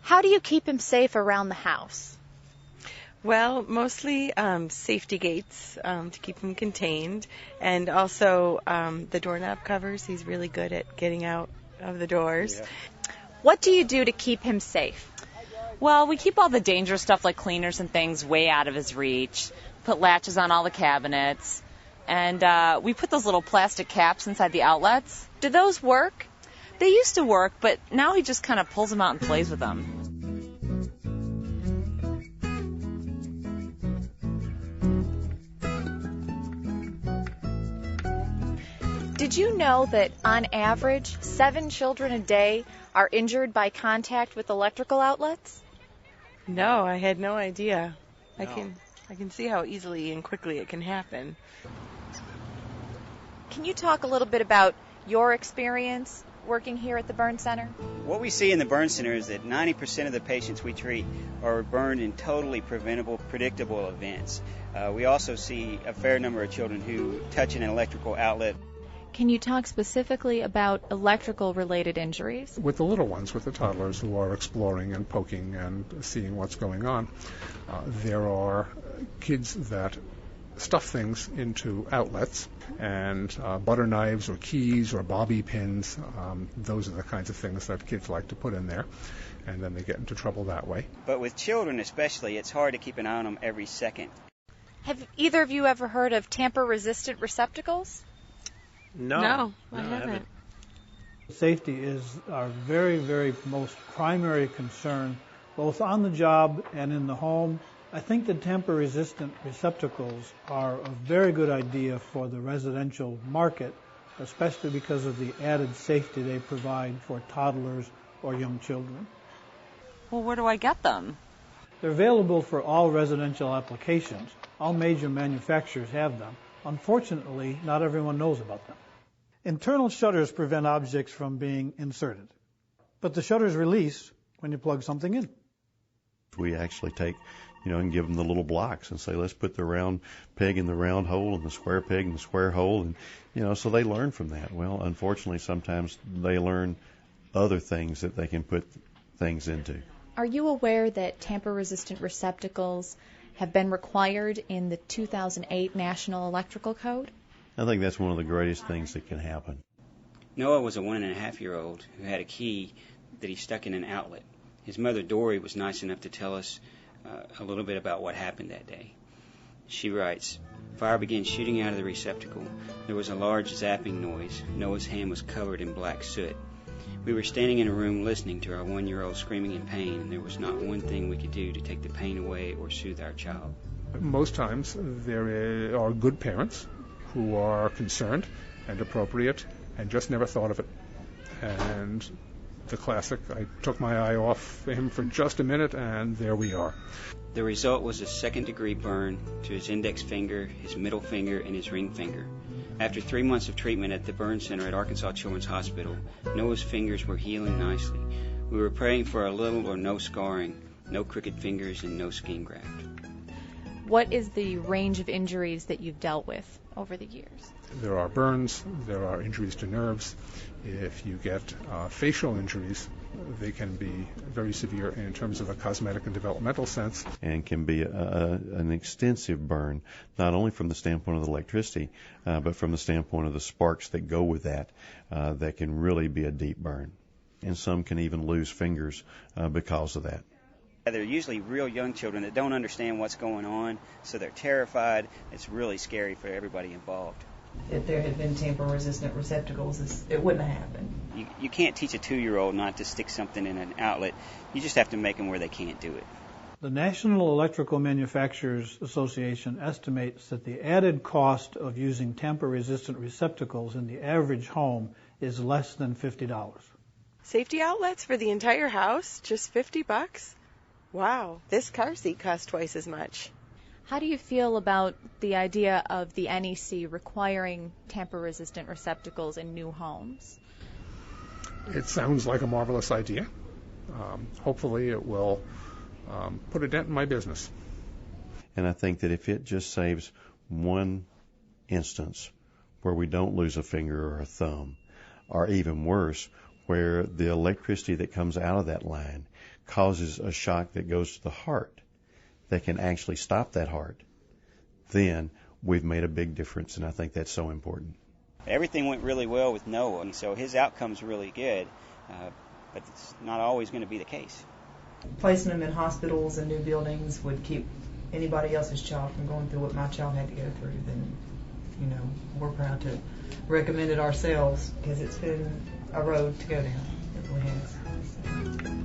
How do you keep him safe around the house? Well, mostly safety gates to keep him contained, and also the doorknob covers. He's really good at getting out of the doors. Yeah. What do you do to keep him safe? Well, we keep all the dangerous stuff like cleaners and things way out of his reach, put latches on all the cabinets, and we put those little plastic caps inside the outlets. Do those work? They used to work, but now he just kind of pulls them out and plays with them. Did you know that on average 7 children a day are injured by contact with electrical outlets? No, I had no idea. No. I can see how easily and quickly it can happen. Can you talk a little bit about your experience working here at the burn center? What we see in the burn center is that 90% of the patients we treat are burned in totally preventable, predictable events. We also see a fair number of children who touch an electrical outlet. Can you talk specifically about electrical-related injuries? With the little ones, with the toddlers who are exploring and poking and seeing what's going on, there are kids that stuff things into outlets, and butter knives or keys or bobby pins, those are the kinds of things that kids like to put in there, and then they get into trouble that way. But with children especially, it's hard to keep an eye on them every second. Have either of you ever heard of tamper-resistant receptacles? No, I haven't. Safety is our very, very most primary concern, both on the job and in the home. I think the tamper-resistant receptacles are a very good idea for the residential market, especially because of the added safety they provide for toddlers or young children. Well, where do I get them? They're available for all residential applications. All major manufacturers have them. Unfortunately, not everyone knows about them. Internal shutters prevent objects from being inserted, but the shutters release when you plug something in. We actually take, and give them the little blocks and say, let's put the round peg in the round hole and the square peg in the square hole, and, so they learn from that. Well, unfortunately, sometimes they learn other things that they can put things into. Are you aware that tamper-resistant receptacles have been required in the 2008 National Electrical Code? I think that's one of the greatest things that can happen. Noah was a 1.5-year-old who had a key that he stuck in an outlet. His mother, Dory, was nice enough to tell us a little bit about what happened that day. She writes, "Fire began shooting out of the receptacle. There was a large zapping noise. Noah's hand was covered in black soot. We were standing in a room listening to our 1-year-old screaming in pain, and there was not one thing we could do to take the pain away or soothe our child." Most times there are good parents who are concerned and appropriate and just never thought of it. And the classic, I took my eye off him for just a minute and there we are. The result was a 2nd-degree burn to his index finger, his middle finger, and his ring finger. After 3 months of treatment at the burn center at Arkansas Children's Hospital, Noah's fingers were healing nicely. We were praying for a little or no scarring, no crooked fingers, and no skin graft. What is the range of injuries that you've dealt with over the years? There are burns, there are injuries to nerves. If you get facial injuries, they can be very severe in terms of a cosmetic and developmental sense. And can be an extensive burn, not only from the standpoint of the electricity, but from the standpoint of the sparks that go with that can really be a deep burn. And some can even lose fingers because of that. They're usually real young children that don't understand what's going on, so they're terrified. It's really scary for everybody involved. If there had been tamper-resistant receptacles, it wouldn't have happened. You can't teach a 2-year-old not to stick something in an outlet. You just have to make them where they can't do it. The National Electrical Manufacturers Association estimates that the added cost of using tamper-resistant receptacles in the average home is less than $50. Safety outlets for the entire house? Just $50? Wow, this car seat costs twice as much. How do you feel about the idea of the NEC requiring tamper-resistant receptacles in new homes? It sounds like a marvelous idea. Hopefully it will put a dent in my business. And I think that if it just saves one instance where we don't lose a finger or a thumb, or even worse, where the electricity that comes out of that line causes a shock that goes to the heart that can actually stop that heart, then we've made a big difference, and I think that's so important. Everything went really well with Noah, and so his outcome's really good, but it's not always going to be the case. Placing them in hospitals and new buildings would keep anybody else's child from going through what my child had to go through. Then, we're proud to recommend it ourselves because it's been a road to go down. It really has.